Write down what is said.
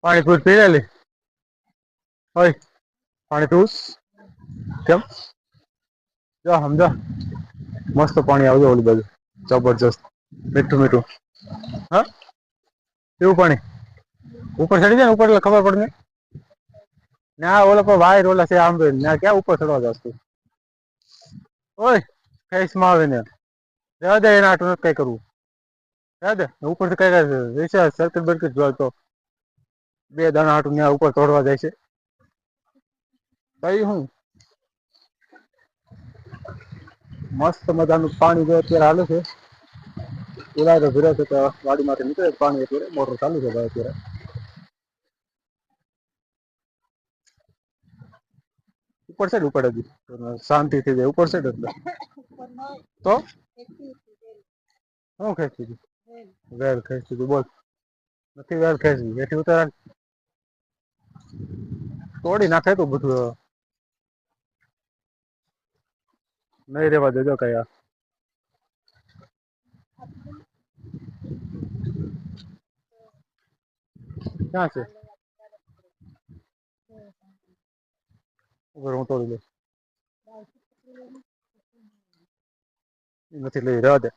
પાણી પૂછ પી લે હોય પાણી પીવું કેમ જો સમજો મસ્ત પાણી આવજો ઓલી બાજુ જબરજસ્ત મીઠું મીઠું હા કેવું પાણી ઉપર ચડી જાય ને ઉપર એટલે ખબર પડે ના ઓલો વાયર ઓલા છે આમ ક્યાં ઉપર ચડવા જતું ઓય કઈશ માં આવે ને રહેવા દે એને આટલું કઈ કરવું રહેવા દે ઉપરથી કઈ સર્કલ બર્કલ જોય તો બે દાણા હાટું ત્યાં ઉપર ચડવા જાય છે કઈ હું મસ્ત મજાનું પાણી જો અત્યારે હાલે છે એલા તો ભીરે છે તો વાડી માંથી નીકળે પાણી અત્યારે મોટર ચાલુ છે અત્યારે ઉપર છે ઉપર હજી શાંતિ થઈ જાય ઉપર છે એટલે તો હું ખેંચી દીધું વેલ ખેંચી દીધું બોલ નથી વેલ ખેંચી એથી ઉતાર તોડી નાખે તું બધું નહીં રેવા દેજો કઈ ક્યાં છે હું તોડી લઈશ નથી લઈ રહેવા દે